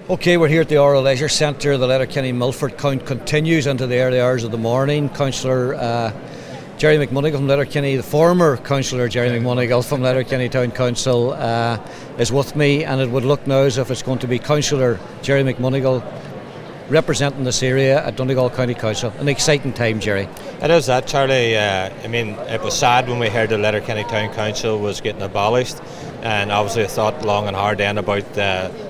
Okay, we're here at the Oral Leisure Centre. The Letterkenny Milford count continues into the early hours of the morning. Councillor Gerry McMonagle from Letterkenny, the former Councillor Gerry McMonagle from Letterkenny Town Council is with me, and it would look now as if it's going to be Councillor Gerry McMonagle representing this area at Donegal County Council. An exciting time, Gerry. It is that, Charlie. It was sad when we heard the Letterkenny Town Council was getting abolished, and obviously I thought long and hard then about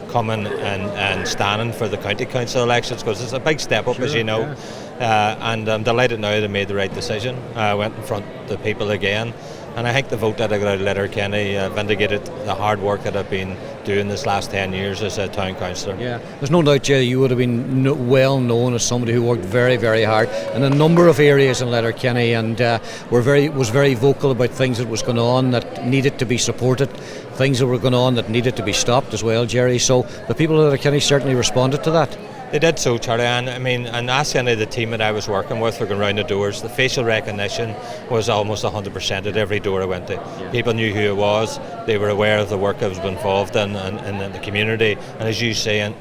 coming and standing for the county council elections, because it's a big step up, as you know. And I'm delighted now they made the right decision. I went in front of the people again, and I think the vote that I got out of Letterkenny vindicated the hard work that I've been doing this last 10 years as a town councillor. Yeah, there's no doubt, Jay, you would have been well known as somebody who worked very, very hard in a number of areas in Letterkenny, and was very vocal about things that was going on that needed to be supported, things that were going on that needed to be stopped as well, Gerry. So the people of Letterkenny certainly responded to that. They did so, Charlie, and ask any of the team that I was working with, going round the doors. The facial recognition was almost 100% at every door I went to. Yeah. People knew who it was. They were aware of the work I was involved in the community, and as you said,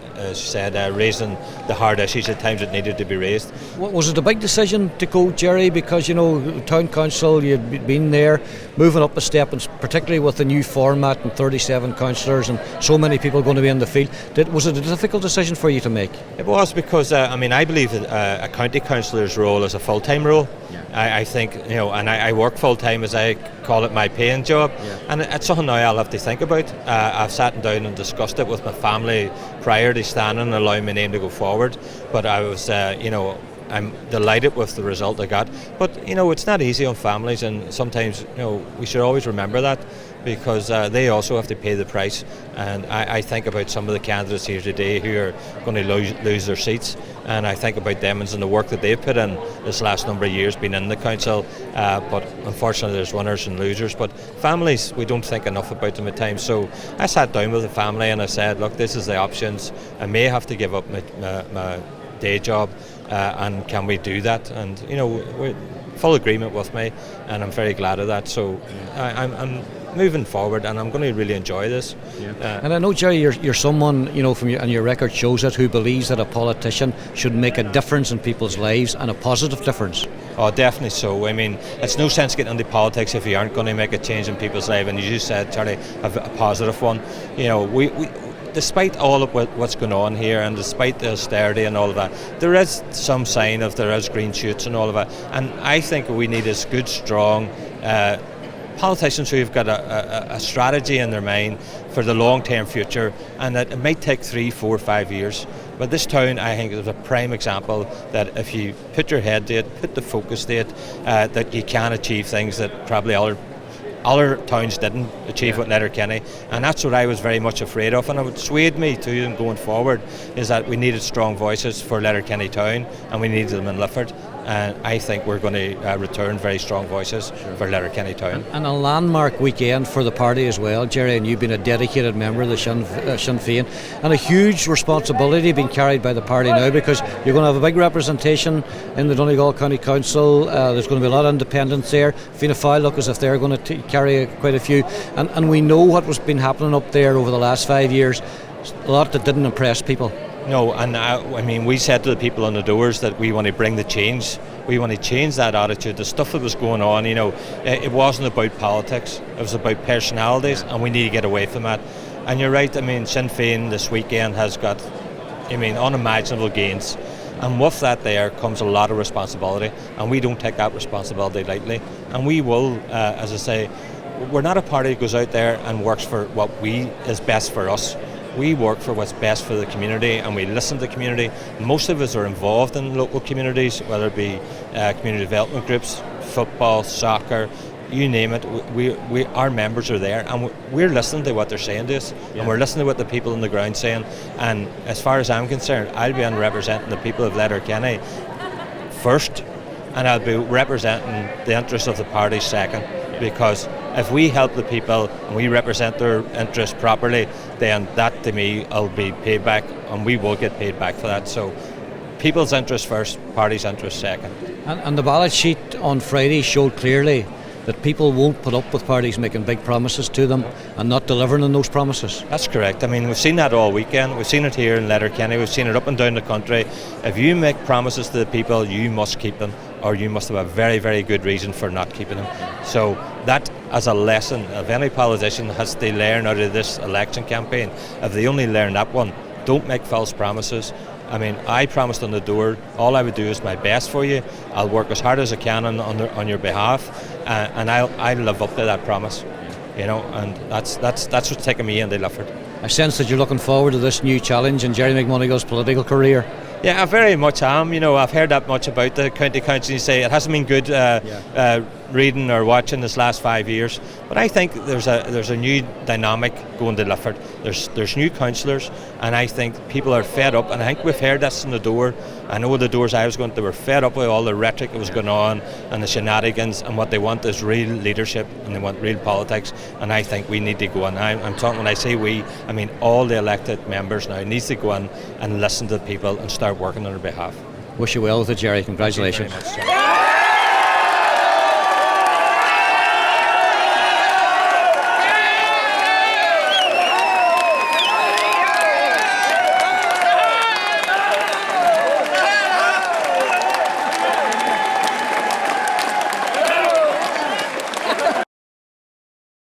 raising the hard issues at times that needed to be raised. Was it a big decision to go, Gerry? Because town council, you'd been there, moving up a step, and particularly with the new format and 37 councillors and so many people going to be in the field. Was it a difficult decision for you to make? It was, because I believe that a county councillor's role is a full-time role. Yeah. I think, and I work full-time, as I call it, my paying job. Yeah. And it's something now I'll have to think about. I've sat down and discussed it with my family prior to standing and allowing my name to go forward. But I was, I'm delighted with the result I got. But, it's not easy on families, and sometimes, we should always remember that, because they also have to pay the price. And I think about some of the candidates here today who are going to lose their seats, and I think about them and the work that they've put in this last number of years being in the council, but unfortunately there's winners and losers. But families, we don't think enough about them at times. So I sat down with the family and I said, look, this is the options. I may have to give up my day job, and can we do that? And we're full agreement with me, and I'm very glad of that. So I'm moving forward, and I'm going to really enjoy this. Yeah. And I know, Gerry, you're someone, from and your record shows it, who believes that a politician should make a difference in people's lives, and a positive difference. Oh, definitely so. It's no sense getting into politics if you aren't going to make a change in people's lives. And you just said, Charlie, a positive one. We despite all of what's going on here, and despite the austerity and all of that, there is some sign of there is green shoots and all of that. And I think we need is good, strong politicians who've got a strategy in their mind for the long-term future, and that it might take 3, 4, 5 years. But this town, I think, is a prime example that if you put your head to it, put the focus to it, that you can achieve things that probably other towns didn't achieve with Letterkenny. And that's what I was very much afraid of, and it swayed me to them going forward, is that we needed strong voices for Letterkenny town, and we needed them in Milford. And I think we're going to return very strong voices for Letterkenny town. And a landmark weekend for the party as well, Gerry, and you've been a dedicated member of the Sinn Fein, and a huge responsibility being carried by the party now, because you're going to have a big representation in the Donegal County Council. There's going to be a lot of independents there. Fianna Fáil look as if they're going to carry quite a few, and we know what was been happening up there over the last 5 years. A lot that didn't impress people. No, and we said to the people on the doors that we want to bring the change. We want to change that attitude. The stuff that was going on, it wasn't about politics. It was about personalities, and we need to get away from that. And you're right. Sinn Féin this weekend has got, unimaginable gains, and with that there comes a lot of responsibility, and we don't take that responsibility lightly. And we will, as I say, we're not a party that goes out there and works for what is best for us. We work for what's best for the community, and we listen to the community. Most of us are involved in local communities, whether it be community development groups, football, soccer, you name it. Our members are there, and we're listening to what they're saying to us, and we're listening to what the people on the ground saying. And as far as I'm concerned, I'll be representing the people of Letterkenny first, and I'll be representing the interests of the party second, because if we help the people and we represent their interests properly, then that to me will be paid back, and we will get paid back for that. So people's interests first, party's interests second. And the ballot sheet on Friday showed clearly that people won't put up with parties making big promises to them and not delivering on those promises. That's correct. I mean, we've seen that all weekend. We've seen it here in Letterkenny. We've seen it up and down the country. If you make promises to the people, you must keep them, or you must have a very, very good reason for not keeping them. So that, as a lesson, if any politician has to learn out of this election campaign, if they only learn that one, don't make false promises. I mean, I promised on the door, all I would do is my best for you. I'll work as hard as I can on your behalf, and I'll live up to that promise. You know, and that's what's taken me into Milford. I sense that you're looking forward to this new challenge in Gerry McMonagle's political career. Yeah, I very much am. You know, I've heard that much about the county council. You say it hasn't been good reading or watching this last 5 years, but I think there's a new dynamic going to Milford. There's new councillors, and I think people are fed up. And I think we've heard this in the door. I know the doors I was going to, they were fed up with all the rhetoric that was going on and the shenanigans, and what they want is real leadership and they want real politics. And I think we need to go on. I'm talking, when I say we, I mean all the elected members now needs to go on and listen to the people and start working on their behalf. Wish you well with it, Gerry. Congratulations. Thank you very much,